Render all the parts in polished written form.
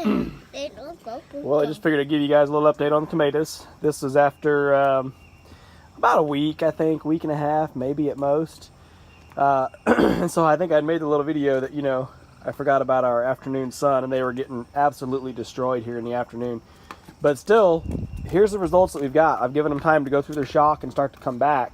Well, I just figured I'd give you guys a little update on the tomatoes. This is after about a week, I think, week and a half, maybe at most. And so I think I'd made the little video that, I forgot about our afternoon sun, and they were getting absolutely destroyed here in the afternoon. But still, here's the results that we've got. I've given them time to go through their shock and start to come back.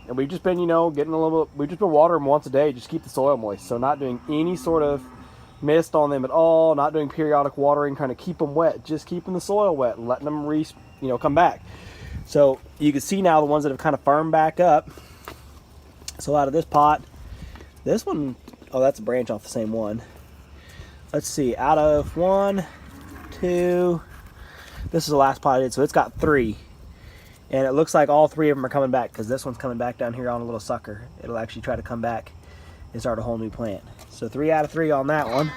And we've just been, getting a little bit, we've just been watering them once a day, just keep the soil moist. So not doing any sort of mist on them at all, not doing periodic watering, trying to keep them wet, just keeping the soil wet and letting them come back. So you can see now the ones that have kind of firmed back up. So out of this pot, this one, oh, that's a branch off the same one. Let's see, out of 1, 2, this is the last pot I did, so it's got 3. And it looks like all 3 of them are coming back, because this one's coming back down here on a little sucker. It'll actually try to come back and start a whole new plant. So 3 out of 3 on that one.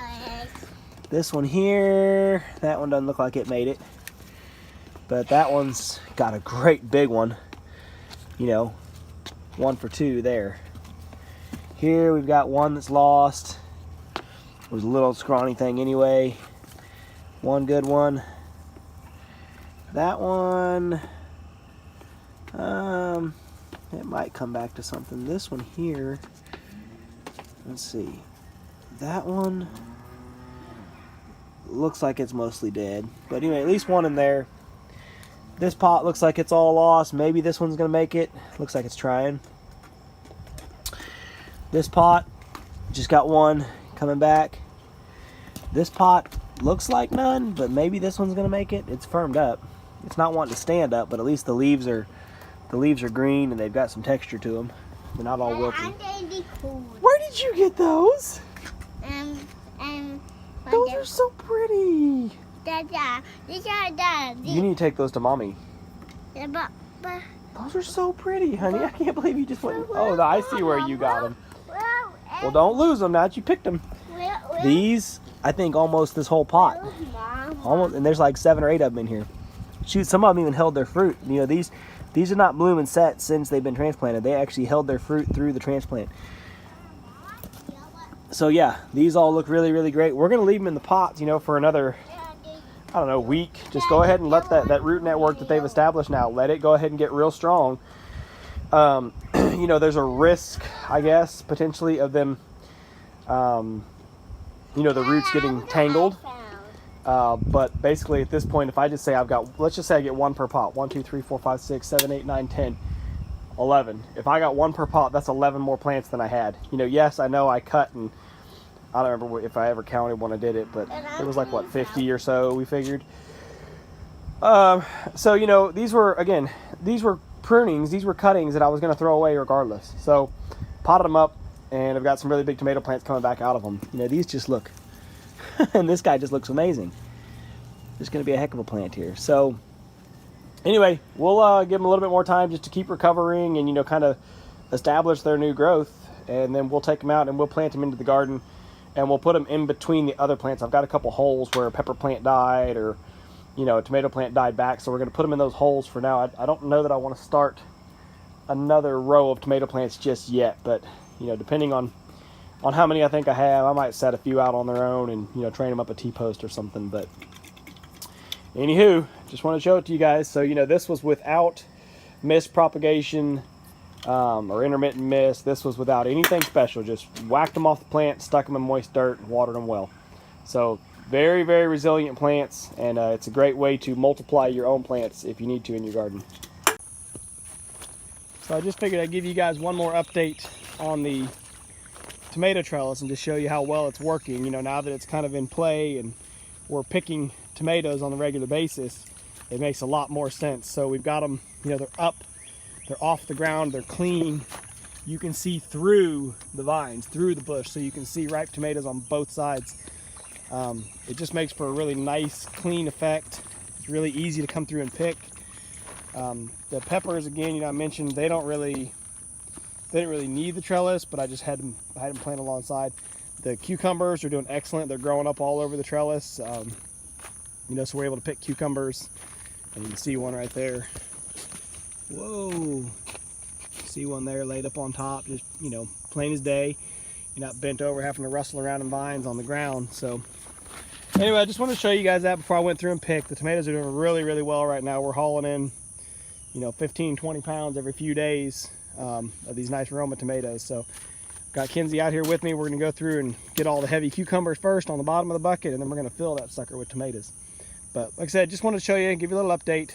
This one here, that one doesn't look like it made it. But that one's got a great big one. 1 for 2 there. Here we've got one that's lost. It was a little scrawny thing anyway. One good one. That one... it might come back to something. This one here, let's see, that one looks like it's mostly dead, but anyway, at least one in there. This pot looks like it's all lost. Maybe this one's gonna make it. Looks like it's trying. This pot just got one coming back. This pot looks like none, but maybe this one's gonna make it. It's firmed up. It's not wanting to stand up, but at least the leaves are green and they've got some texture to them. They're not all wilty. Where did you get those? Those are so pretty. You need to take those to mommy. Those are so pretty, honey. I can't believe you just went. Oh, I see where you got them. Well, don't lose them now that you picked them. These, I think, almost this whole pot. Almost, and there's like 7 or 8 of them in here. Shoot, some of them even held their fruit. These are not bloom and set since they've been transplanted. They actually held their fruit through the transplant. So yeah, these all look really, really great. We're going to leave them in the pots, for another, I don't know, week. Just go ahead and let that root network that they've established now, let it go ahead and get real strong. There's a risk, I guess, potentially of them, the roots getting tangled. But basically at this point, if I just say let's just say I get 1 per pot. 1, 2, 3, 4, 5, 6, 7, 8, 9, 10, 11. If I got 1 per pot, that's 11 more plants than I had. Yes, I know I cut, and I don't remember if I ever counted when I did it, but it was like, 50 or so, we figured. So, these were prunings, these were cuttings that I was going to throw away regardless. So, potted them up, and I've got some really big tomato plants coming back out of them. These just look... and this guy just looks amazing. There's going to be a heck of a plant here. So anyway, we'll give them a little bit more time just to keep recovering and kind of establish their new growth, and then we'll take them out and we'll plant them into the garden, and we'll put them in between the other plants. I've got a couple holes where a pepper plant died, or a tomato plant died back, so we're going to put them in those holes for now. I don't know that I want to start another row of tomato plants just yet, but depending on how many I think I have, I might set a few out on their own and, train them up a T-post or something. But anywho, just want to show it to you guys. So, this was without mist propagation or intermittent mist. This was without anything special. Just whacked them off the plant, stuck them in moist dirt, and watered them well. So very, very resilient plants, and it's a great way to multiply your own plants if you need to in your garden. So I just figured I'd give you guys one more update on the tomato trellis and just show you how well it's working. Now that it's kind of in play and we're picking tomatoes on a regular basis, it makes a lot more sense. So we've got them, they're up, they're off the ground, they're clean, you can see through the vines, through the bush, so you can see ripe tomatoes on both sides. It just makes for a really nice, clean effect. It's really easy to come through and pick. The peppers, again, you know, I mentioned they didn't really need the trellis, but I just had them plant alongside. The cucumbers are doing excellent. They're growing up all over the trellis. You know, so we're able to pick cucumbers, and you can see one right there. Whoa! See one there laid up on top, just, you know, plain as day. You're not bent over having to wrestle around in vines on the ground. So anyway, I just wanted to show you guys that before I went through and picked. The tomatoes are doing really, really well right now. We're hauling in, you know, 15, 20 pounds every few days of these nice Roma tomatoes. So got Kenzie out here with me. We're gonna go through and get all the heavy cucumbers first on the bottom of the bucket, and then we're gonna fill that sucker with tomatoes. But like I said, just wanted to show you and give you a little update.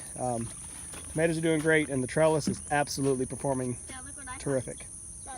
Tomatoes are doing great, and the trellis is absolutely performing terrific.